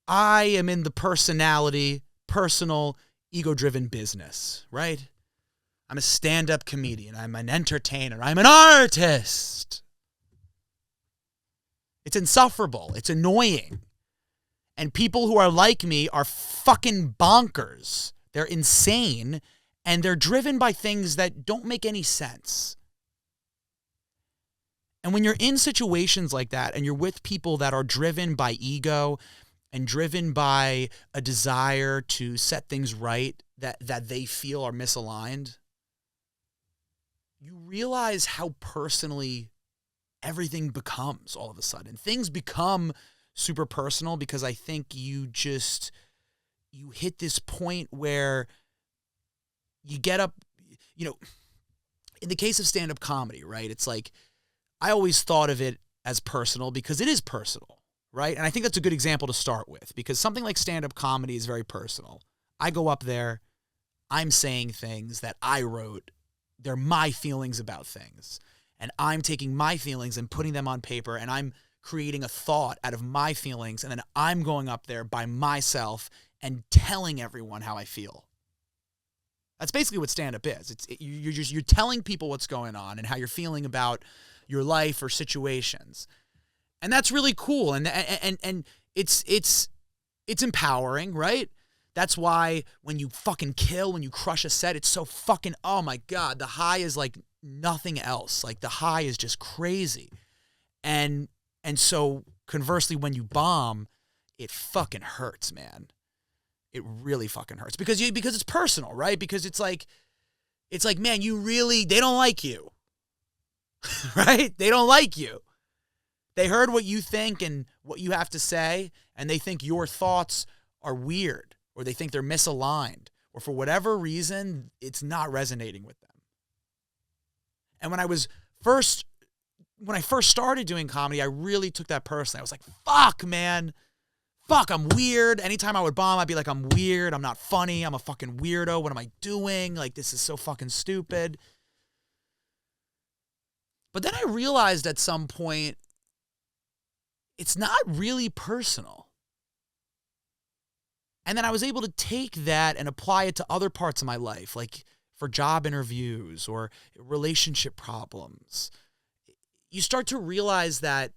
I am in the personal, ego-driven business, right? I'm a stand-up comedian. I'm an entertainer. I'm an artist. It's insufferable. It's annoying. And people who are like me are fucking bonkers. They're insane, and they're driven by things that don't make any sense. And when you're in situations like that and you're with people that are driven by ego and driven by a desire to set things right that they feel are misaligned, you realize how personally everything becomes all of a sudden. Things become super personal because I think you hit this point where you get up, in the case of stand-up comedy, right? It's like, I always thought of it as personal because it is personal, right? And I think that's a good example to start with because something like stand-up comedy is very personal. I go up there, I'm saying things that I wrote. They're my feelings about things. And I'm taking my feelings and putting them on paper, and I'm creating a thought out of my feelings, and then I'm going up there by myself and telling everyone how I feel. That's basically what stand-up is. You're telling people what's going on and how you're feeling about your life or situations. And that's really cool. And it's empowering, right? That's why when you fucking kill, when you crush a set, it's so fucking, oh my God, the high is like nothing else. Like the high is just crazy. And so conversely, when you bomb, it fucking hurts, man. It really fucking hurts because it's personal, right? Because it's like, man, they don't like you. Right? They don't like you. They heard what you think and what you have to say, and they think your thoughts are weird, or they think they're misaligned, or for whatever reason, it's not resonating with them. And when I first started doing comedy, I really took that personally. I was like, fuck, man. Fuck, I'm weird. Anytime I would bomb, I'd be like, I'm weird. I'm not funny. I'm a fucking weirdo. What am I doing? Like, this is so fucking stupid. But then I realized at some point, it's not really personal. And then I was able to take that and apply it to other parts of my life, like for job interviews or relationship problems. You start to realize that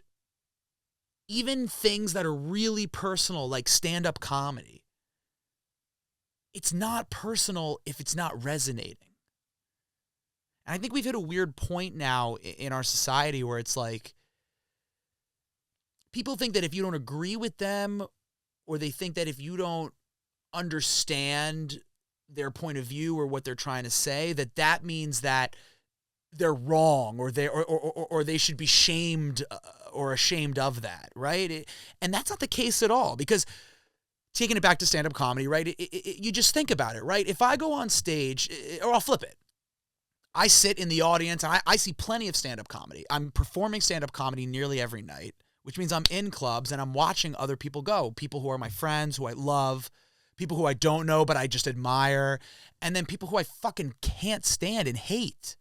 even things that are really personal, like stand-up comedy, it's not personal if it's not resonating. And I think we've hit a weird point now in our society where it's like people think that if you don't agree with them, or they think that if you don't understand their point of view or what they're trying to say, that means that they're wrong or they should be shamed or ashamed of that, right? And that's not the case at all, because taking it back to stand-up comedy, right? You just think about it, right? If I go on stage, or I'll flip it. I sit in the audience and I see plenty of stand-up comedy. I'm performing stand-up comedy nearly every night, which means I'm in clubs and I'm watching other people go. People who are my friends, who I love, people who I don't know but I just admire, and then people who I fucking can't stand and hate.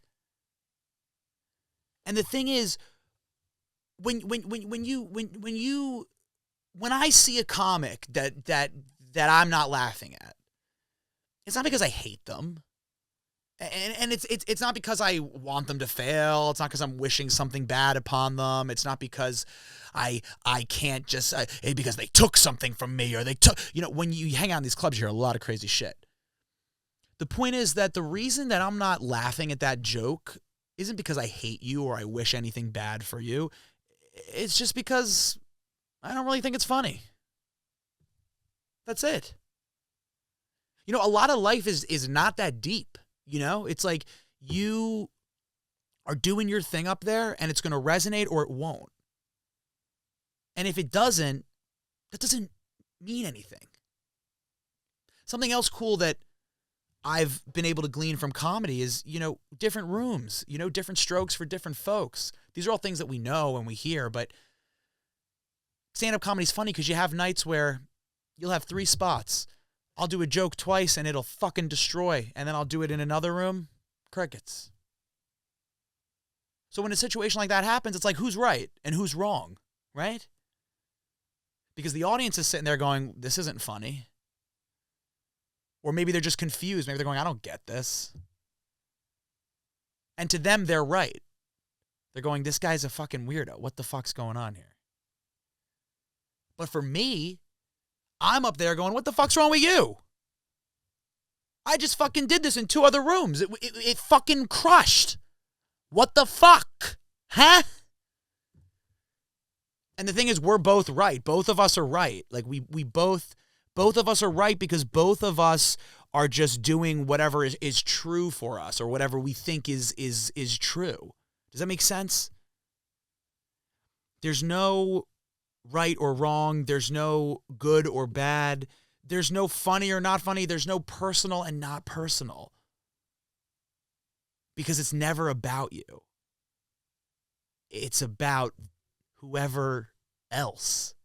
And the thing is, when I see a comic that I'm not laughing at, it's not because I hate them. And it's not because I want them to fail. It's not because I'm wishing something bad upon them. It's not because I can't just because they took something from me, or they took, when you hang out in these clubs, you hear a lot of crazy shit. The point is that the reason that I'm not laughing at that joke isn't because I hate you or I wish anything bad for you. It's just because I don't really think it's funny. That's it. A lot of life is not that deep. It's like you are doing your thing up there and it's going to resonate or it won't. And if it doesn't, that doesn't mean anything. Something else cool that I've been able to glean from comedy is, different rooms, different strokes for different folks. These are all things that we know and we hear, but stand-up comedy is funny because you have nights where you'll have 3 spots. I'll do a joke twice and it'll fucking destroy. And then I'll do it in another room. Crickets. So when a situation like that happens, it's like, who's right and who's wrong, right? Because the audience is sitting there going, this isn't funny. Or maybe they're just confused. Maybe they're going, I don't get this. And to them, they're right. They're going, this guy's a fucking weirdo. What the fuck's going on here? But for me, I'm up there going, what the fuck's wrong with you? I just fucking did this in 2 other rooms. It fucking crushed. What the fuck? Huh? And the thing is, we're both right. Both of us are right. Like we both of us are right because both of us are just doing whatever is true for us or whatever we think is true. Does that make sense? There's no right or wrong. There's no good or bad. There's no funny or not funny. There's no personal and not personal. Because it's never about you. It's about whoever else.